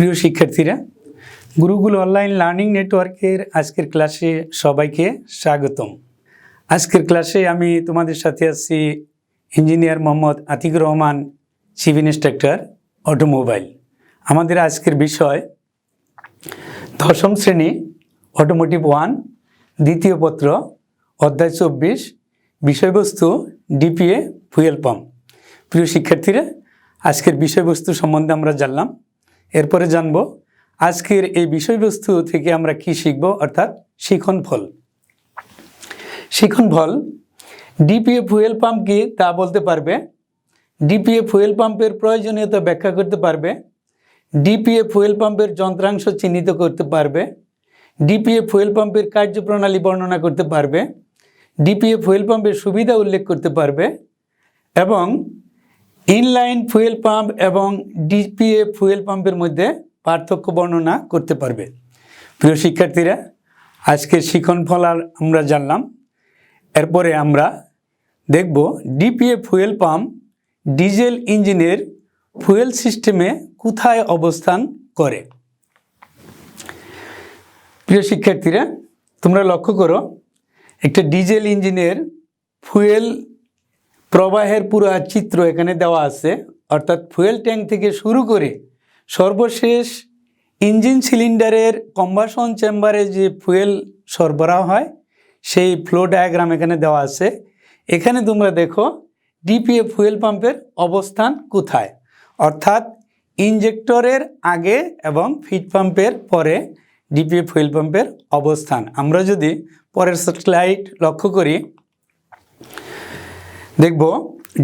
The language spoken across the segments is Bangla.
প্রিয় শিক্ষার্থীরা, গুরুকুল অনলাইন লার্নিং নেটওয়ার্কের আজকের ক্লাসে সবাইকে স্বাগতম। আজকের ক্লাসে আমি তোমাদের সাথে আছি engineer Mohammad Atiqur Rahman, chief instructor automobile. আমাদের আজকের বিষয় দশম শ্রেণী অটোমোটিভ 1 দ্বিতীয় পত্র অধ্যায় 24, বিষয়বস্তু ডিপিএ ফুয়েল পাম্প। প্রিয় শিক্ষার্থীরা, আজকের বিষয়বস্তু সম্বন্ধে আমরা জানলাম। এরপরে জানব আজকের এই বিষয়বস্তু থেকে আমরা কি শিখব, অর্থাৎ শিক্ষণফল। শিক্ষণফল ডিপিএ ফুয়েল পাম্প কি তা বলতে পারবে, ডিপিএ ফুয়েল পাম্পের প্রয়োজনীয়তা ব্যাখ্যা করতে পারবে, ডিপিএ ফুয়েল পাম্পের যন্ত্রাংশ চিহ্নিত করতে পারবে, ডিপিএ ফুয়েল পাম্পের কার্যপ্রণালী বর্ণনা করতে পারবে, ডিপিএ ফুয়েল পাম্পের সুবিধা উল্লেখ করতে পারবে এবং ইনলাইন ফুয়েল পাম্প এবং ডিপিএ ফুয়েল পাম্পের মধ্যে পার্থক্য বর্ণনা করতে পারবে। প্রিয় শিক্ষার্থীরা, আজকের শিক্ষণফল আমরা জানলাম। এরপরে আমরা দেখব ডিপিএ ফুয়েল পাম্প ডিজেল ইঞ্জিনের ফুয়েল সিস্টেমে কোথায় অবস্থান করে। প্রিয় শিক্ষার্থীরা, তোমরা লক্ষ্য করো, একটা ডিজেল ইঞ্জিনের ফুয়েল প্রবাহের পুরো চিত্র এখানে দেওয়া আছে। অর্থাৎ ফুয়েল ট্যাঙ্ক থেকে শুরু করে সর্বশেষ ইঞ্জিন সিলিন্ডারের কম্বাসন চেম্বারে যে ফুয়েল সরবরাহ হয় সেই ফ্লো ডায়াগ্রাম এখানে দেওয়া আছে। এখানে তোমরা দেখো ডিপিএ ফুয়েল পাম্পের অবস্থান কোথায়, অর্থাৎ ইনজেক্টরের আগে এবং ফিড পাম্পের পরে ডিপিএ ফুয়েল পাম্পের অবস্থান। আমরা যদি পরের স্লাইড লক্ষ্য করি, দেখব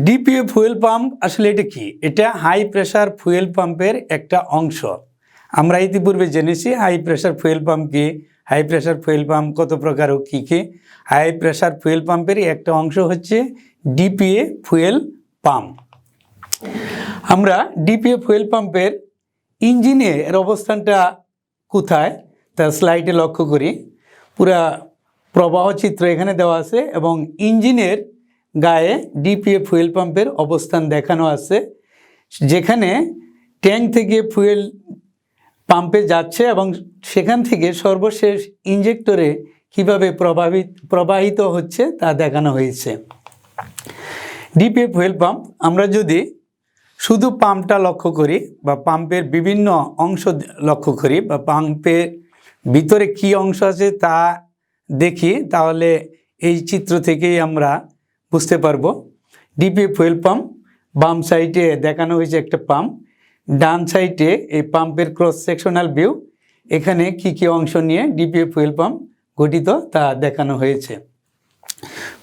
ডিপিএ ফুয়েল পাম্প আসলে এটা কি। এটা হাই প্রেশার ফুয়েল পাম্পের একটা অংশ। আমরা ইতিপূর্বে জেনেছি হাই প্রেশার ফুয়েল পাম্প কি, হাই প্রেশার ফুয়েল পাম্প কত প্রকার ও কী কী। হাই প্রেশার ফুয়েল পাম্পের একটা অংশ হচ্ছে ডিপিএ ফুয়েল পাম্প। আমরা ডিপিএ ফুয়েল পাম্পের ইঞ্জিনের অবস্থানটা কোথায় তা স্লাইডে লক্ষ্য করি। পুরা প্রবাহ চিত্র এখানে দেওয়া আছে এবং ইঞ্জিনের গায়ে ডিপিএ ফুয়েল পাম্পের অবস্থান দেখানো আছে, যেখানে ট্যাঙ্ক থেকে ফুয়েল পাম্পে যাচ্ছে এবং সেখান থেকে সর্বশেষ ইনজেক্টরে কিভাবে প্রবাহিত হচ্ছে তা দেখানো হয়েছে। ডিপিএ ফুয়েল পাম্প, আমরা যদি শুধু পাম্পটা লক্ষ্য করি বা পাম্পের বিভিন্ন অংশ লক্ষ্য করি বা পাম্পের ভিতরে কি অংশ আছে তা দেখি, তাহলে এই চিত্র থেকেই আমরা বুঝতে পারবো। ডিপিএ ফুয়েল পাম্প বাম সাইডে দেখানো হয়েছে একটা পাম্প, ডান সাইডে এই পাম্পের ক্রস সেকশনাল ভিউ, এখানে কি কি অংশ নিয়ে ডিপিএ ফুয়েল পাম্প গঠিত তা দেখানো হয়েছে।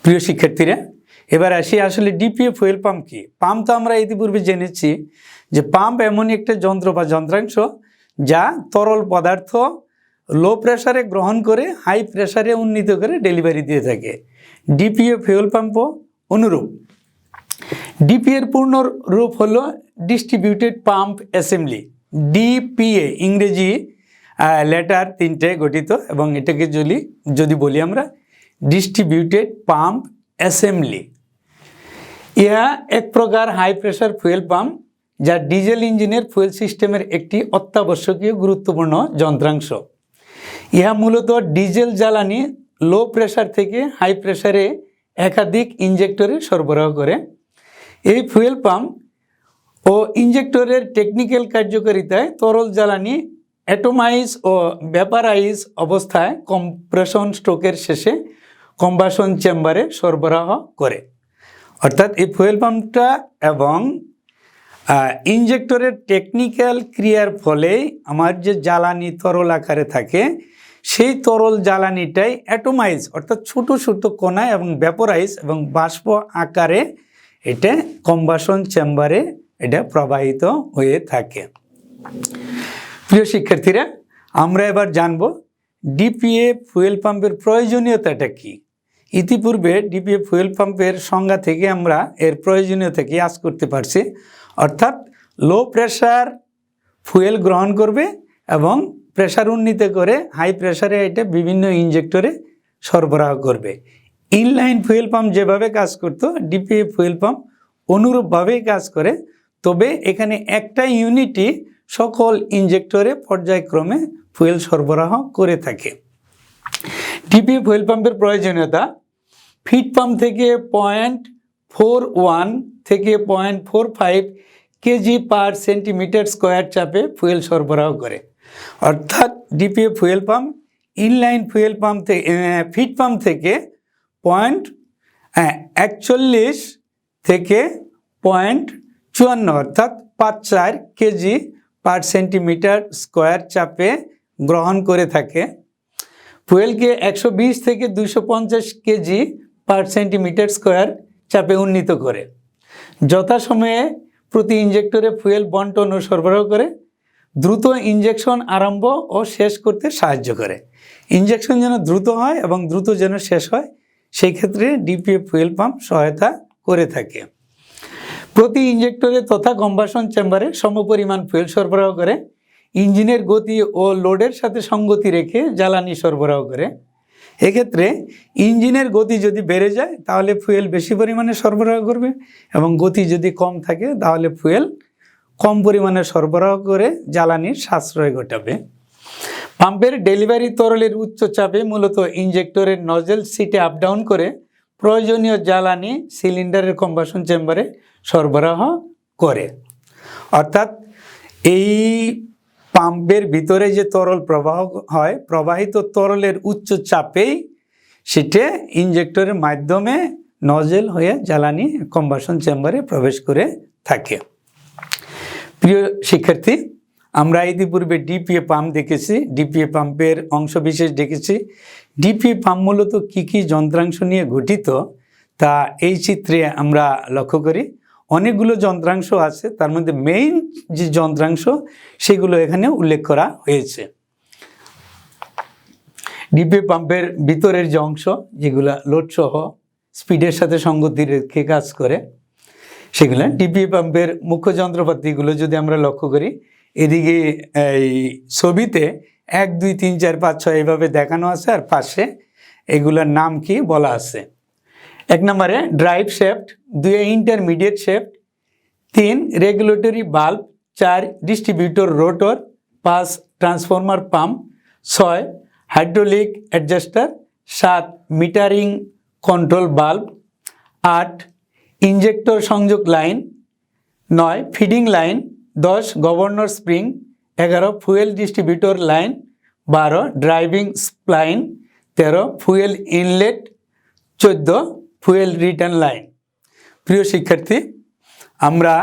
প্রিয় শিক্ষার্থীরা, এবার আসি আসলে ডিপিএ ফুয়েল পাম্প কি। পাম্প তো আমরা ইতিপূর্বে জেনেছি যে পাম্প এমন একটা যন্ত্র বা যন্ত্রাংশ যা তরল পদার্থ লো প্রেসারে গ্রহণ করে হাই প্রেসারে উন্নীত করে ডেলিভারি দিয়ে থাকে। ডিপিএ ফুয়েল পাম্পও অনুরূপ। ডিপিএর পূর্ণ রূপ হলো ডিস্ট্রিবিউটেড পাম্প অ্যাসেম্বলি, ডিপিএ ইংরেজি লেটার 3টে গঠিত এবং এটাকে যদি বলি আমরা ডিস্ট্রিবিউটেড পাম্প অ্যাসেম্বলি। ইহা এক প্রকার হাই প্রেসার ফুয়েল পাম্প যা ডিজেল ইঞ্জিনের ফুয়েল সিস্টেমের একটি অত্যাবশ্যকীয় গুরুত্বপূর্ণ যন্ত্রাংশ। ইহা মূলত ডিজেল জ্বালানি লো প্রেসার থেকে হাই প্রেসারে একাধিক ইনজেক্টরে সরবরাহ করে। এই ফুয়েল পাম্প ও ইনজেক্টরের টেকনিক্যাল কার্যকারিতায় তরল জ্বালানি অ্যাটোমাইজ ও ভ্যাপারাইজ অবস্থায় কম্প্রেশন স্ট্রোকের শেষে কম্বাসন চেম্বারে সরবরাহ করে। অর্থাৎ এই ফুয়েল পাম্পটা এবং ইনজেক্টরের টেকনিক্যাল ক্রিয়ার ফলে আমার যে জ্বালানি তরল আকারে থাকে সেই তরল জ্বালানিটাই অ্যাটোমাইজ অর্থাৎ ছোট ছোট কণায় এবং ভ্যাপোরাইজ এবং বাষ্প আকারে এটা কম্বাসন চেম্বারে এটা প্রবাহিত হয়ে থাকে। প্রিয় শিক্ষার্থীরা, আমরা এবার জানব ডিপিএ ফুয়েল পাম্পের প্রয়োজনীয়তাটা কি। ইতিপূর্বে ডিপিএ ফুয়েল পাম্পের সংজ্ঞা থেকে আমরা এর প্রয়োজনীয়তা কি আজ করতে পারছি, অর্থাৎ লো প্রেশার ফুয়েল গ্রহণ করবে এবং প্রেশার উন্নীত করে হাই প্রেশারে এটা বিভিন্ন ইনজেক্টরে সরবরাহ করবে। ইনলাইন ফুয়েল পাম্প যেভাবে কাজ করতো ডিপিএ ফুয়েল পাম্প অনুরূপভাবেই কাজ করে, তবে এখানে একটা ইউনিটই সকল ইঞ্জেক্টরে পর্যায়ক্রমে ফুয়েল সরবরাহ করে থাকে। ডিপিএ ফুয়েল পাম্পের প্রয়োজনীয়তা: ফিড পাম্প থেকে 0.41 থেকে 0.45 কেজি পার সেন্টিমিটার স্কোয়ার চাপে ফুয়েল সরবরাহ করে। অর্থাৎ DPA fuel pump inline fuel pump থেকে ফিড পাম্প থেকে 0.41 থেকে 0.54 অর্থাৎ 5-4 কেজি পার সেন্টিমিটার স্কোয়ার চাপে গ্রহণ করে থাকে। ফুয়েলকে 120 থেকে 250 কেজি পার সেন্টিমিটার স্কোয়ার চাপে উন্নীত করে। যথাসময়ে প্রতি ইঞ্জেক্টরে ফুয়েল বন্টন ও সরবরাহ করে। দ্রুত ইঞ্জেকশন আরম্ভ ও শেষ করতে সাহায্য করে। ইঞ্জেকশন যেন দ্রুত হয় এবং দ্রুত যেন শেষ হয়, সেই ক্ষেত্রে ডিপিএ ফুয়েল পাম্প সহায়তা করে থাকে। প্রতি ইঞ্জেক্টরে তথা কম্বাসন চেম্বারে সমপরিমাণ ফুয়েল সরবরাহ করে। ইঞ্জিনের গতি ও লোডের সাথে সঙ্গতি রেখে জ্বালানি সরবরাহ করে। এক্ষেত্রে ইঞ্জিনের গতি যদি বেড়ে যায় তাহলে ফুয়েল বেশি পরিমাণে সরবরাহ করবে, এবং গতি যদি কম থাকে তাহলে ফুয়েল কম পরিমাণে সরবরাহ করে জ্বালানির সাশ্রয় ঘটাবে। পাম্পের ডেলিভারি তরলের উচ্চ চাপে মূলত ইঞ্জেক্টরের নজেল সিটে আপ ডাউন করে প্রয়োজনীয় জ্বালানি সিলিন্ডারের কম্বাসন চেম্বারে সরবরাহ করে। অর্থাৎ এই পাম্পের ভিতরে যে তরল প্রবাহ হয়, প্রবাহিত তরলের উচ্চ চাপেই সেটা ইঞ্জেক্টরের মাধ্যমে নজেল হয়ে জ্বালানি কম্বাসন চেম্বারে প্রবেশ করে থাকে। প্রিয় শিক্ষার্থী, আমরা ইতিপূর্বে ডিপিএ পাম্প দেখেছি, ডিপিএ পাম্পের অংশ বিশেষ দেখেছি। ডিপিএ পাম্প মূলত কী কী যন্ত্রাংশ নিয়ে গঠিত তা এই চিত্রে আমরা লক্ষ্য করি। অনেকগুলো যন্ত্রাংশ আছে, তার মধ্যে মেইন যে যন্ত্রাংশ সেগুলো এখানে উল্লেখ করা হয়েছে। ডিপিএ পাম্পের ভিতরের যে অংশ, যেগুলো লোডসহ স্পিডের সাথে সঙ্গতি রেখে কাজ করে, সেগুলো ডিপিএ পাম্পের মুখ্য যন্ত্রপাতিগুলো যদি আমরা লক্ষ্য করি, এদিকে এই ছবিতে 1, 2, 3, 4, 5, 6 এইভাবে দেখানো আছে, আর পাশে এগুলোর নাম কি বলা আছে। 1 নম্বরে drive shaft, 2 intermediate shaft, 3 regulatory বাল্ব, 4 distributor rotor, 5 transformer pump, 6 hydraulic adjuster, 7 metering control বাল্ব, 8 ইঞ্জেক্টর সংযোগ line, 9 feeding line, 10 governor spring, 11 fuel distributor line, 12 driving spline, 13 fuel inlet, 14 fuel return line. প্রিয় শিক্ষার্থী, আমরা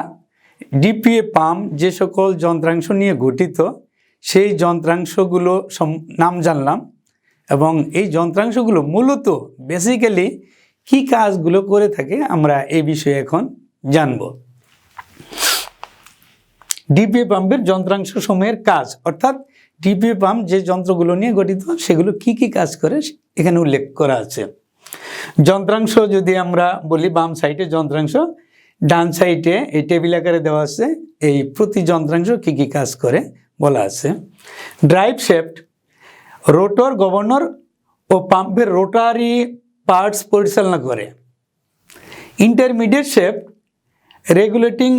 ডিপিএ পাম্প যে সকল যন্ত্রাংশ নিয়ে গঠিত সেই যন্ত্রাংশগুলো নাম জানলাম, এবং এই যন্ত্রাংশগুলো মূলত বেসিক্যালি কী কাজগুলো করে থাকে আমরা এই বিষয়ে এখন জানব। ডিপিএ পাম্পের যন্ত্রাংশ সমূহের কাজ, অর্থাৎ ডিপিএ পাম্প যে যন্ত্রগুলো নিয়ে গঠিত সেগুলো কি কি কাজ করে এখানে উল্লেখ করা আছে। যন্ত্রাংশ যদি আমরা বলি, বাম সাইডে যন্ত্রাংশ, ডান সাইডে এই টেবিল আকারে দেওয়া আছে এই প্রতি যন্ত্রাংশ কি কি কাজ করে বলা আছে। ড্রাইভ শেফট রোটর, গভর্নর ও পাম্পের রোটারি পার্টস পরিচালনা করে। ইন্টারমিডিয়েট শেফট রেগুলেটিং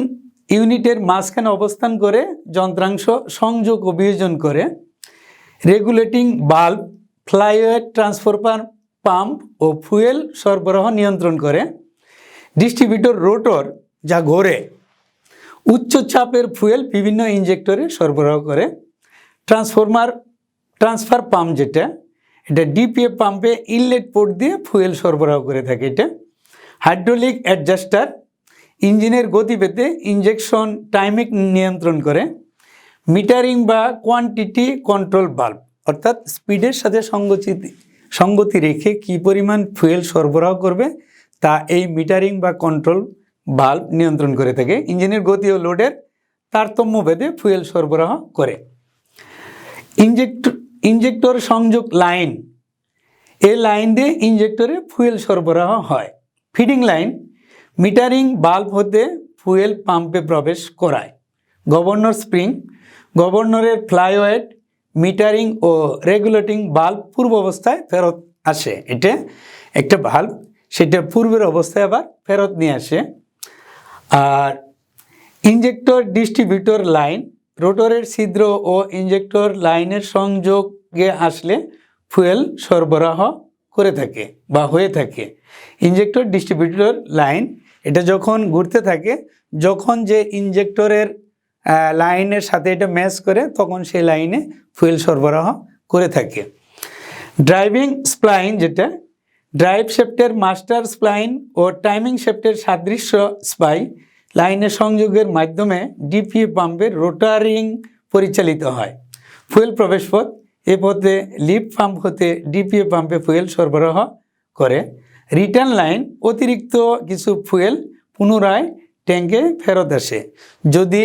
ইউনিটের মাঝখানে অবস্থান করে যন্ত্রাংশ সংযোগ ও বিয়োজন করে। রেগুলেটিং বাল্ব ফ্লাইওয়ের ট্রান্সফরমার পাম্প ও ফুয়েল সরবরাহ নিয়ন্ত্রণ করে। ডিস্ট্রিবিউটর রোটর যা ঘোরে উচ্চ চাপের ফুয়েল বিভিন্ন ইঞ্জেক্টরে সরবরাহ করে। ট্রান্সফার পাম্প যেটা, এটা ডিপিএ পাম্পে ইনলেট পোর্ট দিয়ে ফুয়েল সরবরাহ করে থাকে এটা। হাইড্রোলিক অ্যাডজাস্টার ইঞ্জিনের গতি পেতে ইঞ্জেকশন টাইমিং নিয়ন্ত্রণ করে। মিটারিং বা কোয়ান্টিটি কন্ট্রোল বাল্ব, অর্থাৎ স্পিডের সাথে সঙ্গতি রেখে কী পরিমাণ ফুয়েল সরবরাহ করবে তা এই মিটারিং বা কন্ট্রোল বাল্ব নিয়ন্ত্রণ করে থাকে। ইঞ্জিনের গতি ও লোডের তারতম্য ভেদে ফুয়েল সরবরাহ করে। ইঞ্জেক্টর সংযোগ লাইন, এই লাইন দিয়ে ইঞ্জেক্টরে ফুয়েল সরবরাহ হয়। ফিডিং লাইন মিটারিং বাল্ব হতে ফুয়েল পাম্পে প্রবেশ করায়। গভর্নর স্প্রিং গভর্নরের ফ্লাইওয়েট মিটারিং ও রেগুলেটিং বাল্ব পূর্ব অবস্থায় ফেরত আসে। এটা একটা বাল্ব, সেটা পূর্বের অবস্থায় আবার ফেরত নিয়ে আসে। আর ইঞ্জেক্টর ডিস্ট্রিবিউটর লাইন রোটরের ছিদ্র ও ইঞ্জেক্টর লাইনের সংযোগে আসলে ফুয়েল সরবরাহ করে থাকে বা হয়ে থাকে। ইঞ্জেক্টর ডিস্ট্রিবিউটর লাইন, এটা যখন ঘুরতে থাকে, যখন যে ইঞ্জেক্টরের লাইনের সাথে এটা ম্যাচ করে তখন সেই লাইনে ফুয়েল সরবরাহ করে থাকে। ড্রাইভিং স্প্লাইন, যেটা ড্রাইভ শ্যাফটের মাস্টার স্প্লাইন ও টাইমিং শ্যাফটের সাদৃশ্য স্পাই লাইনের সংযোগের মাধ্যমে ডিপিএ পাম্পের রোটারিং পরিচালিত হয়। ফুয়েল প্রবেশ পথ, এ পথে লিফট পাম্প হতে ডিপিএ পাম্পে ফুয়েল সরবরাহ করে। রিটার্ন লাইন, অতিরিক্ত কিছু ফুয়েল পুনরায় ট্যাঙ্কে ফেরত আসে। যদি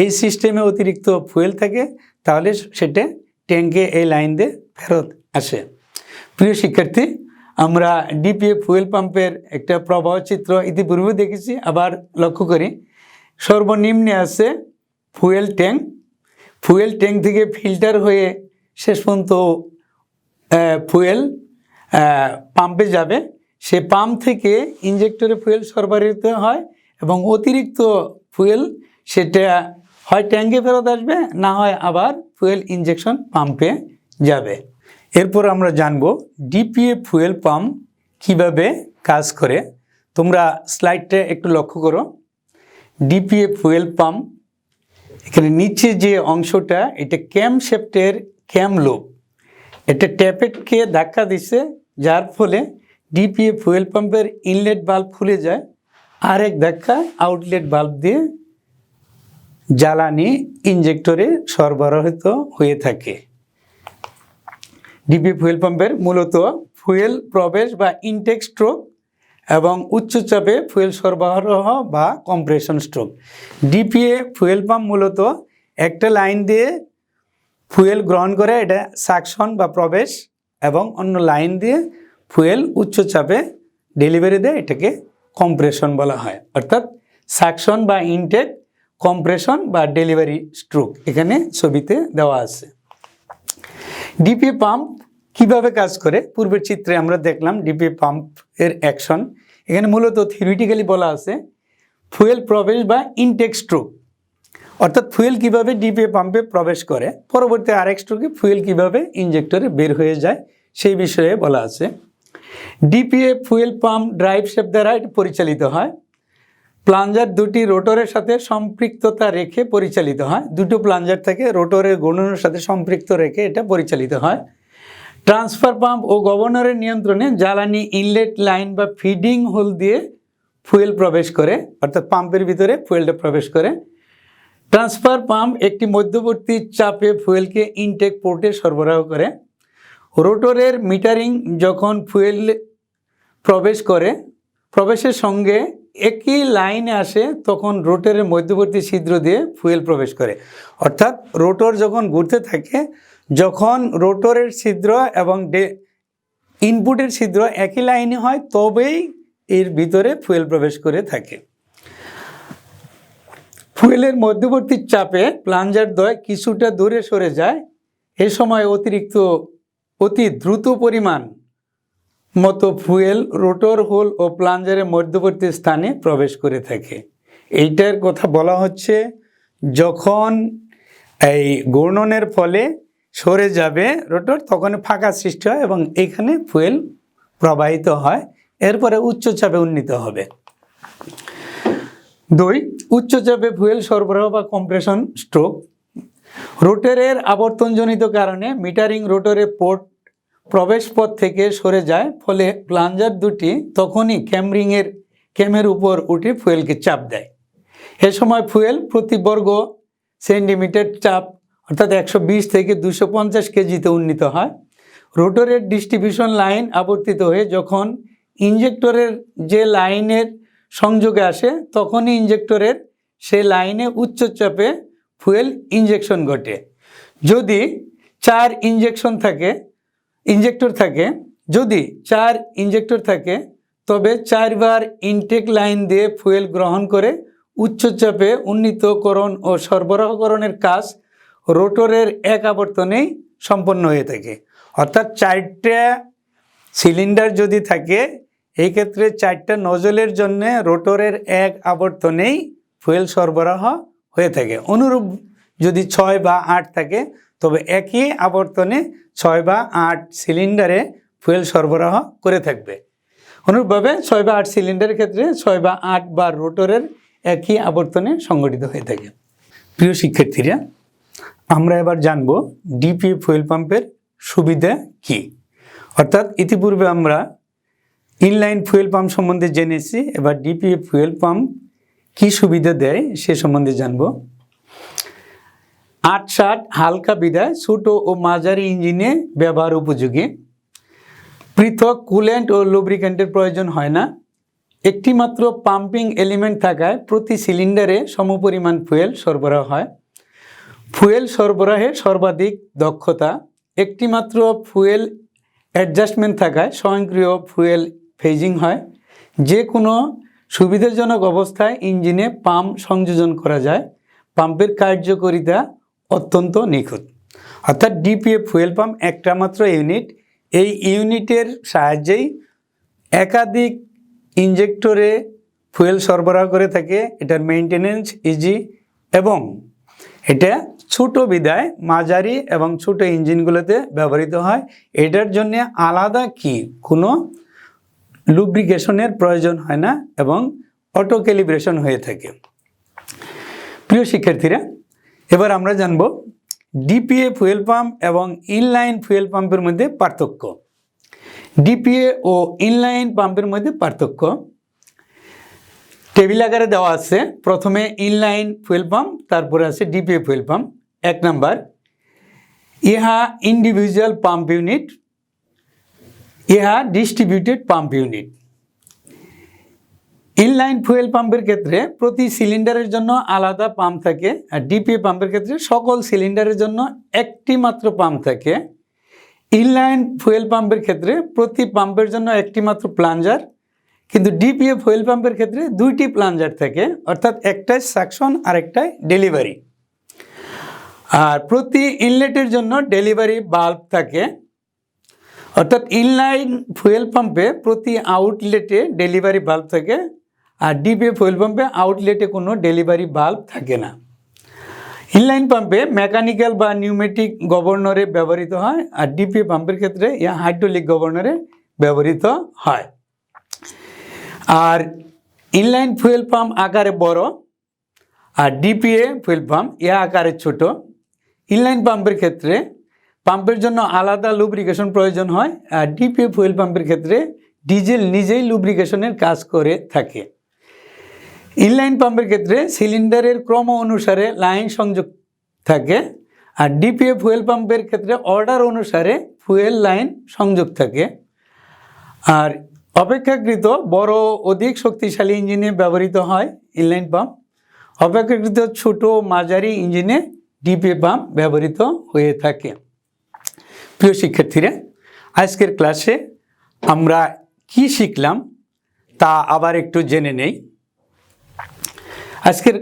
এই সিস্টেমে অতিরিক্ত ফুয়েল থাকে তাহলে সেটা ট্যাঙ্কে এই লাইন দিয়ে ফেরত আসে। প্রিয় শিক্ষার্থী, আমরা ডিপিএ ফুয়েল পাম্পের একটা প্রবাহ চিত্র ইতিপূর্বে দেখেছি, আবার লক্ষ্য করি। সর্বনিম্নে আছে ফুয়েল ট্যাঙ্ক। ফুয়েল ট্যাঙ্ক থেকে ফিল্টার হয়ে শেষ পর্যন্ত ফুয়েল পাম্পে যাবে। সে পাম্প থেকে ইঞ্জেক্টরে ফুয়েল সরবরাহিত হয় এবং অতিরিক্ত ফুয়েল সেটা হয় ট্যাঙ্কে ফেরত আসবে, না হয় আবার ফুয়েল ইঞ্জেকশন পাম্পে যাবে। এরপর আমরা জানব ডিপিএ ফুয়েল পাম্প কিভাবে কাজ করে। তোমরা স্লাইডটা একটু লক্ষ্য করো। ডিপিএ ফুয়েল পাম্প, এখানে নিচে যে অংশটা এটা ক্যাম শ্যাফটের ক্যাম লুপ, এটা ট্যাপেটকে ধাক্কা দিচ্ছে, যার ফলে ডিপিএ ফুয়েল পাম্পের ইনলেট বাল্ব খুলে যায়। আরেক ধাক্কা আউটলেট বাল্ব দিয়ে জ্বালানি ইঞ্জেক্টরে সরবরাহিত হয়ে থাকে। ডিপিএ ফুয়েল পাম্পের মূলত ফুয়েল প্রবেশ বা ইনটেক স্ট্রোক এবং উচ্চচাপে ফুয়েল সরবরাহ বা compression stroke. DPA fuel pump মূলত একটা লাইন দিয়ে ফুয়েল গ্রহণ করে, এটা সাকশন বা প্রবেশ, এবং অন্য লাইন দিয়ে ফুয়েল উচ্চচাপে ডেলিভারি দেয়, এটাকে কম্প্রেশন বলা হয়। অর্থাৎ সাকশন বা ইনটেক, কম্প্রেশন বা ডেলিভারি স্ট্রোক এখানে ছবিতে দেওয়া আছে। ডিপিএ পাম্প কিভাবে কাজ করে, পূর্বের চিত্রে আমরা দেখলাম ডিপিএ পাম্পের অ্যাকশন। এখানে মূলত থিওরিটিক্যালি বলা আছে ফুয়েল প্রবেশ বা ইনটেক স্ট্রোক, অর্থাৎ ফুয়েল কিভাবে ডিপিএ পাম্পে প্রবেশ করে, পরবর্তী আরেক স্ট্রোকে ফুয়েল কিভাবে ইঞ্জেক্টরে বের হয়ে যায় সেই বিষয়ে বলা আছে। DPA fuel pump drive shaft দ্বারা পরিচালিত হয়। প্লাঞ্জার দুটি রোটরের সাথে সম্পৃক্ততা রেখে পরিচালিত হয়। দুটো প্লাঞ্জার থেকে রোটরের ঘূর্ণনের সাথে সম্পৃক্ত রেখে এটা পরিচালিত হয়। ট্রান্সফার পাম্প ও গভর্নরের নিয়ন্ত্রণে জ্বালানি ইনলেট লাইন বা ফিডিং হোল দিয়ে ফুয়েল প্রবেশ করে, অর্থাৎ পাম্পের ভিতরে ফুয়েলটা প্রবেশ করে। ট্রান্সফার পাম্প একটি মধ্যবর্তী চাপে ফুয়েলকে ইনটেক পোর্টে সরবরাহ করে। রোটরের মিটারিং যখন ফুয়েল প্রবেশ করে, প্রবেশের সঙ্গে একই লাইনে আসে, তখন রোটরের মধ্যবর্তী ছিদ্র দিয়ে ফুয়েল প্রবেশ করে। অর্থাৎ রোটর যখন ঘুরতে থাকে, যখন রোটরের ছিদ্র এবং ইনপুটের ছিদ্র একই লাইনে হয়, তবেই এর ভিতরে ফুয়েল প্রবেশ করে থাকে। ফুয়েলের মধ্যবর্তী চাপে প্লাঞ্জার দ্বয় কিছুটা দূরে সরে যায়। এ সময় অতি দ্রুত পরিমাণ মতো ফুয়েল রোটর হোল ও প্লাঞ্জারের মধ্যবর্তী স্থানে প্রবেশ করে থাকে। এইটার কথা বলা হচ্ছে যখন এই ঘূর্ণনের ফলে সরে যাবে রোটর, তখন ফাঁকা সৃষ্টি হয় এবং এখানে ফুয়েল প্রবাহিত হয়, এরপরে উচ্চচাপে উন্নীত হবে। 2. উচ্চচাপে ফুয়েল সরবরাহ বা কম্প্রেশন স্ট্রোক। রোটরের আবর্তনজনিত কারণে মিটারিং রোটরের পোর্ট প্রবেশ পথ থেকে সরে যায়, ফলে প্লাঞ্জার দুটি তখনই ক্যামের উপর উঠে ফুয়েলকে চাপ দেয়। এ সময় ফুয়েল প্রতি বর্গ সেন্টিমিটার চাপ অর্থাৎ 120 থেকে 250 কেজিতে উন্নীত হয়। রোটরের ডিস্ট্রিবিউশন লাইন আবর্তিত হয়ে যখন ইঞ্জেক্টরের যে লাইনের সংযোগে আসে, তখনই ইঞ্জেক্টরের সে লাইনে উচ্চচাপে ফুয়েল ইঞ্জেকশন ঘটে। যদি 4 ইঞ্জেক্টর থাকে তবে 4 বার ইনটেক লাইন দিয়ে ফুয়েল গ্রহণ করে উচ্চচাপে উন্নীতকরণ ও সরবরাহকরণের কাজ রোটরের এক আবর্তনেই সম্পন্ন হয়ে থাকে। অর্থাৎ 4টা সিলিন্ডার যদি থাকে, এই ক্ষেত্রে 4টা নজলের জন্য রোটরের এক আবর্তনেই ফুয়েল সরবরাহ হয়ে থাকে। অনুরূপ যদি 6 বা 8 থাকে তবে একই আবর্তনে 6 বা 8 সিলিন্ডারে ফুয়েল সরবরাহ করে থাকবে। অনুরূপভাবে 6 বা 8 সিলিন্ডারের ক্ষেত্রে 6 বা 8 বার রোটরের একই আবর্তনে সংগঠিত হয়ে থাকে। প্রিয় শিক্ষার্থীরা, আমরা এবার জানব ডিপিএ ফুয়েল পাম্পের সুবিধা কি। অর্থাৎ ইতিপূর্বে আমরা ইনলাইন ফুয়েল পাম্প সম্বন্ধে জেনেছি, এবার ডিপিএ ফুয়েল পাম্প কি সুবিধা দেয় সে সম্বন্ধে জানব। 860 হালকা বিধায় ছোট ও মাঝারি ইঞ্জিনে ব্যবহার উপযোগী। পৃথক কুলেন্ট ও লুব্রিক্যান্টের প্রয়োজন হয় না। একটি মাত্র পাম্পিং এলিমেন্ট থাকায় প্রতি সিলিন্ডারে সমপরিমাণ ফুয়েল সরবরাহ হয়। ফুয়েল সরবরাহে সর্বাধিক দক্ষতা। একটি মাত্র ফুয়েল অ্যাডজাস্টমেন্ট থাকায় স্বয়ংক্রিয় ফুয়েল ফেজিং হয়। যে কোনো সুবিধাজনক অবস্থায় ইঞ্জিনে পাম্প সংযোজন করা যায়। পাম্পের কার্যকারিতা অত্যন্ত নিখুঁত। অর্থাৎ ডিপিএ ফুয়েল পাম্প একটা মাত্র ইউনিট, এই ইউনিটের সাহায্যেই একাধিক ইনজেক্টরে ফুয়েল সরবরাহ করে থাকে। এটার মেইনটেনেন্স ইজি এবং এটা ছোট বিধায় মাঝারি এবং ছোট ইঞ্জিনগুলোতে ব্যবহৃত হয়। এটার জন্য আলাদা কোনো লুব্রিকেশনের প্রয়োজন হয় না এবং অটো ক্যালিব্রেশন হয়ে থাকে। প্রিয় শিক্ষার্থীরা, এবার আমরা জানব ডিপিএ ফুয়েল পাম্প এবং ইনলাইন ফুয়েল পাম্পের মধ্যে পার্থক্য। ডিপিএ ও ইনলাইন পাম্পের মধ্যে পার্থক্য টেবিল আকারে দেওয়া আছে। প্রথমে ইনলাইন ফুয়েল পাম্প, তারপরে আছে ডিপিএ ফুয়েল পাম্প। 1 নম্বর, ইহা ইন্ডিভিজুয়াল পাম্প ইউনিট, ইহা distributed pump unit. Inline fuel পাম্পের ক্ষেত্রে প্রতি সিলিন্ডারের জন্য আলাদা পাম্প থাকে, আর ডিপিএ পাম্পের ক্ষেত্রে সকল সিলিন্ডারের জন্য একটি মাত্র পাম্প থাকে। ইনলাইন ফুয়েল পাম্পের ক্ষেত্রে প্রতি পাম্পের জন্য একটি মাত্র প্লাঞ্জার, কিন্তু ডিপিএ ফুয়েল পাম্পের ক্ষেত্রে 2টি প্লাঞ্জার থাকে, অর্থাৎ একটাই সাকশন আর একটাই ডেলিভারি। আর প্রতি ইনলেটের জন্য ডেলিভারি বাল্ব থাকে, অর্থাৎ ইনলাইন ফুয়েল পাম্পে প্রতি আউটলেটে ডেলিভারি বাল্ব থাকে, আর ডিপিএ ফুয়েল পাম্পে আউটলেটে কোনো ডেলিভারি বাল্ব থাকে না। ইনলাইন পাম্পে মেকানিক্যাল বা নিউমেটিক গভর্নরে ব্যবহৃত হয়, আর ডিপিএ পাম্পের ক্ষেত্রে ইহা হাইড্রোলিক গভর্নরে ব্যবহৃত হয়। আর ইনলাইন ফুয়েল পাম্প আকারে বড়, আর ডিপিএ ফুয়েল পাম্প ইহা আকারে ছোট। ইনলাইন পাম্পের ক্ষেত্রে পাম্পের জন্য আলাদা লুব্রিকেশন প্রয়োজন হয়, আর ডিপিএ ফুয়েল পাম্পের ক্ষেত্রে ডিজেল নিজেই লুব্রিকেশনের কাজ করে থাকে। ইনলাইন পাম্পের ক্ষেত্রে সিলিন্ডারের ক্রম অনুসারে লাইন সংযোগ থাকে, আর ডিপিএ ফুয়েল পাম্পের ক্ষেত্রে অর্ডার অনুসারে ফুয়েল লাইন সংযোগ থাকে। আর অপেক্ষাকৃত বড় অধিক শক্তিশালী ইঞ্জিনে ব্যবহৃত হয় ইনলাইন পাম্প। অপেক্ষাকৃত ছোট মাঝারি ইঞ্জিনে ডিপিএ পাম্প ব্যবহৃত হয়ে থাকে। প্রিয় শিক্ষার্থীরা, আজকের ক্লাসে আমরা কি শিখলাম তা আবার একটু জেনে নেই। আজকের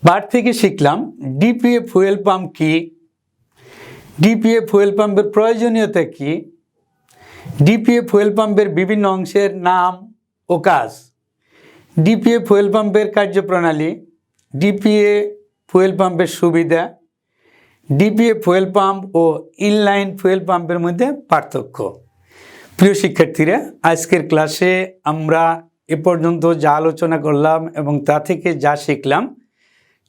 পাঠ থেকে শিখলাম ডিপিএ ফুয়েল পাম্প কি, ডিপিএ ফুয়েল পাম্পের প্রয়োজনীয়তা কি, ডিপিএ ফুয়েল পাম্পের বিভিন্ন অংশের নাম ও কাজ, ডিপিএ ফুয়েল পাম্পের কার্যপ্রণালী, ডিপিএ ফুয়েল পাম্পের সুবিধা, ডিপিএ ফুয়েল পাম্প ও ইনলাইন ফুয়েল পাম্পের মধ্যে পার্থক্য। প্রিয় শিক্ষার্থীরা, আজকের ক্লাসে আমরা এ পর্যন্ত যা আলোচনা করলাম এবং তা থেকে যা শিখলাম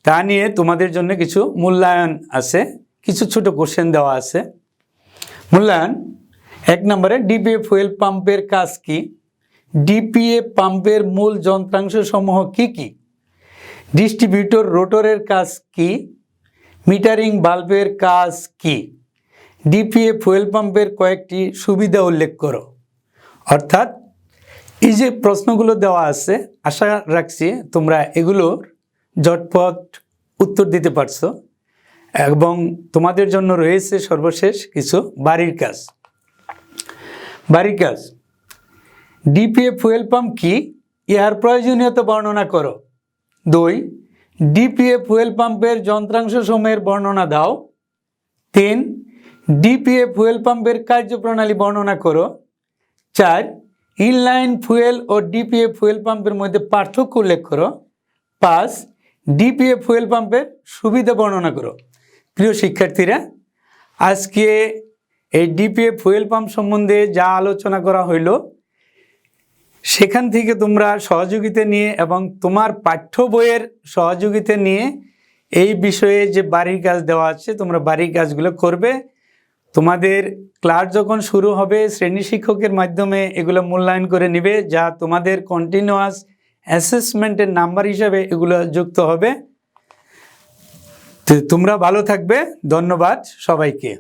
তা নিয়ে তোমাদের জন্য কিছু মূল্যায়ন আছে, কিছু ছোট কোশ্চেন দেওয়া আছে। মূল্যায়ন 1 নম্বরে, ডিপিএ ফুয়েল পাম্পের কাজ কি? ডিপিএ পাম্পের মূল যন্ত্রাংশ সমূহ কি কি? ডিস্ট্রিবিউটর রোটরের কাজ কি? মিটারিং বাল্বের কাজ কি? ডিপিএ ফুয়েল পাম্পের কয়েকটি সুবিধা উল্লেখ করো। অর্থাৎ এই যে প্রশ্নগুলো দেওয়া আছে, আশা রাখছি তোমরা এগুলোর ঝটপট উত্তর দিতে পারছো এবং তোমাদের জন্য রয়েছে সর্বশেষ কিছু বাড়ির কাজ। বাড়ির কাজ, ডিপিএ ফুয়েল পাম্প কি, ইহার প্রয়োজনীয়তা বর্ণনা করো। 2, ডিপিএ ফুয়েল পাম্পের যন্ত্রাংশ সমূহের বর্ণনা দাও। 3, ডিপিএ ফুয়েল পাম্পের কার্যপ্রণালী বর্ণনা করো। 4, ইনলাইন ফুয়েল ও ডিপিএ ফুয়েল পাম্পের মধ্যে পার্থক্য উল্লেখ করো। 5, ডিপিএ ফুয়েল পাম্পের সুবিধা বর্ণনা করো। প্রিয় শিক্ষার্থীরা, আজকে এই ডিপিএ ফুয়েল পাম্প সম্বন্ধে যা আলোচনা করা হইল সেখান থেকে তোমরা সহযোগিতা নিয়ে এবং তোমার পাঠ্য বইয়ের সহযোগিতা নিয়ে এই বিষয়ে যে বাড়ির কাজ দেওয়া আছে তোমরা বাড়ির কাজগুলো করবে। তোমাদের ক্লাস যখন শুরু হবে শ্রেণী শিক্ষকের মাধ্যমে এগুলো মূল্যায়ন করে নেবে, যা তোমাদের কন্টিনিউয়াস অ্যাসেসমেন্টের নাম্বার হিসাবে এগুলো যুক্ত হবে। তো তোমরা ভালো থাকবে। ধন্যবাদ সবাইকে।